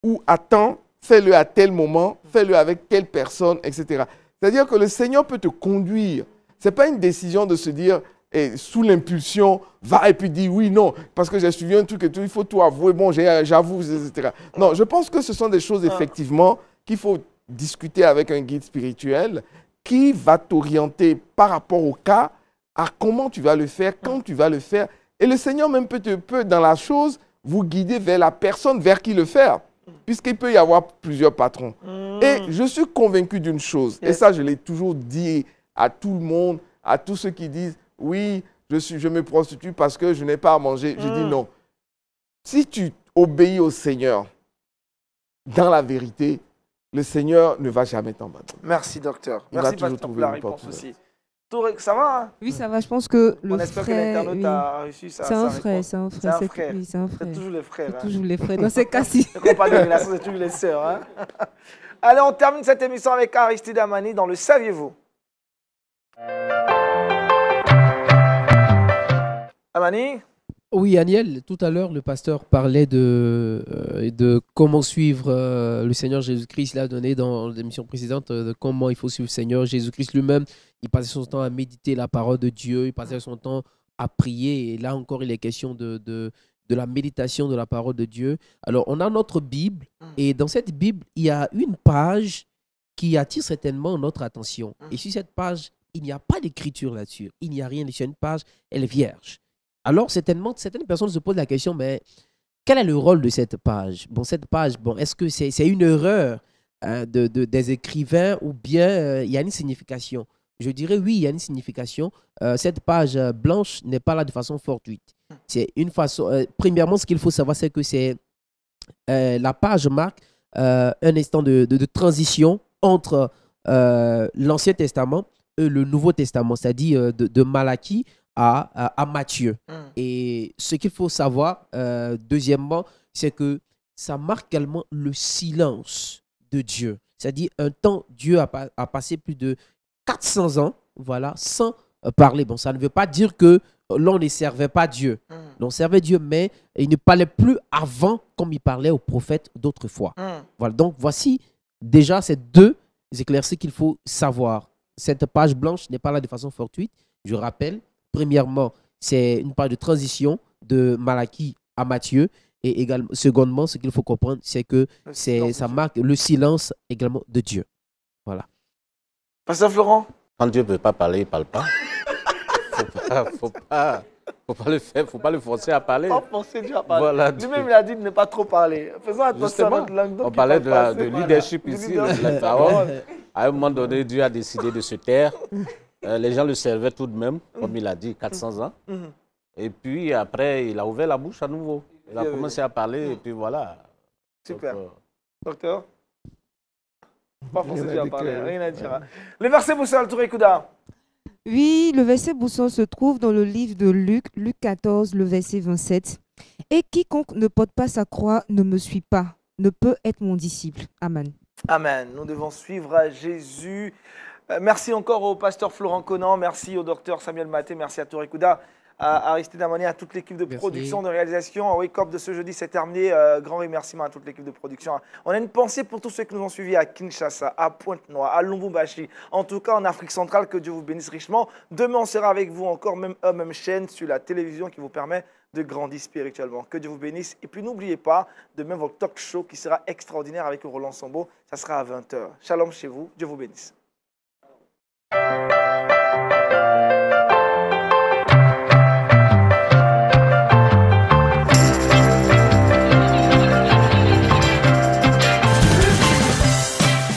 ou attends, fais-le à tel moment, fais-le avec telle personne, etc. C'est-à-dire que le Seigneur peut te conduire. Ce n'est pas une décision de se dire, et sous l'impulsion, va et puis dis oui, non, parce que j'ai suivi un truc et tout, il faut tout avouer, bon, j'avoue, etc. Non, je pense que ce sont des choses, effectivement, qu'il faut discuter avec un guide spirituel qui va t'orienter par rapport au cas, à comment tu vas le faire, quand tu vas le faire. Et le Seigneur même peut, dans la chose, vous guider vers la personne vers qui le faire, puisqu'il peut y avoir plusieurs patrons. Et je suis convaincu d'une chose, et ça, je l'ai toujours dit à tout le monde, à tous ceux qui disent, oui, je me prostitue parce que je n'ai pas à manger. Je dis non. Si tu obéis au Seigneur, dans la vérité, le Seigneur ne va jamais t'abandonner. Merci, docteur. Merci, pasteur, pour la réponse aussi. Ça va, hein? Oui, ça va. Je pense que on espère que l'internaute a reçu ça. C'est un frère, c'est un frère. Oui, c'est un frère. C'est toujours les frères. C'est toujours les frères. Dans ces cas-ci. Les compagnons de relation, c'est toujours les sœurs. Hein? Allez, on termine cette émission avec Aristide Amani dans le Saviez-vous? Amani? Oui, Aniel, tout à l'heure, le pasteur parlait de comment suivre le Seigneur Jésus-Christ. Il a donné dans l'émission précédente de comment il faut suivre le Seigneur Jésus-Christ lui-même. Il passait son temps à méditer la parole de Dieu, il passait son temps à prier. Et là encore, il est question de la méditation de la parole de Dieu. Alors, on a notre Bible et dans cette Bible, il y a une page qui attire certainement notre attention. Et sur cette page, il n'y a pas d'écriture là-dessus. Il n'y a rien sur une page, elle est vierge. Alors, certaines personnes se posent la question, mais quel est le rôle de cette page? Bon, cette page, est-ce que c'est une erreur des écrivains ou bien il y a une signification? Je dirais oui, il y a une signification. Cette page blanche n'est pas là de façon fortuite. C'est une façon. Premièrement, ce qu'il faut savoir, c'est que la page marque un instant de transition entre l'Ancien Testament et le Nouveau Testament, c'est-à-dire de Malachie à Matthieu. Et ce qu'il faut savoir, deuxièmement, c'est que ça marque également le silence de Dieu. C'est-à-dire un temps, Dieu a passé plus de 400 ans, voilà, sans parler. Bon, ça ne veut pas dire que l'on ne servait pas Dieu. L'on servait Dieu, mais il ne parlait plus avant comme il parlait aux prophètes d'autrefois. Voilà, donc voici déjà ces deux éclaircies qu'il faut savoir. Cette page blanche n'est pas là de façon fortuite. Je rappelle, premièrement, c'est une page de transition de Malachie à Matthieu. Et également, secondement, ce qu'il faut comprendre, c'est que ça marque le silence également de Dieu. Voilà. Pasteur Florent? Quand Dieu ne peut pas parler, il ne parle pas. Faut pas le faire, faut pas le forcer à parler. Pas forcer Dieu à parler. Voilà, lui-même, il a dit de ne pas trop parler. Faisons attention à notre langue. On parlait de leadership ici. À un moment donné, Dieu a décidé de se taire. Les gens le servaient tout de même, comme il a dit, 400 ans. Et puis après, il a ouvert la bouche à nouveau. Il a commencé à parler et puis voilà. Super. Docteur? Pas forcer Dieu à parler, rien à dire. Le verset pour Touré Kouda. Oui, le verset boussole se trouve dans le livre de Luc, Luc 14, le verset 27. Et quiconque ne porte pas sa croix ne me suit pas, ne peut être mon disciple. Amen. Amen. Nous devons suivre Jésus. Merci encore au pasteur Florent Conan, merci au docteur Samuel Maté, merci à Touré Kouda, à Aristide Amani, à toute l'équipe de production, de réalisation. Wake Up de ce jeudi, c'est terminé. Grand remerciement à toute l'équipe de production. On a une pensée pour tous ceux qui nous ont suivis à Kinshasa, à Pointe-Noire, à Lubumbashi, en tout cas en Afrique centrale. Que Dieu vous bénisse richement. Demain, on sera avec vous encore, même heure, même chaîne, sur la télévision qui vous permet de grandir spirituellement. Que Dieu vous bénisse. Et puis n'oubliez pas, demain, votre talk show qui sera extraordinaire avec Roland Sambo, ça sera à 20h. Shalom chez vous. Dieu vous bénisse.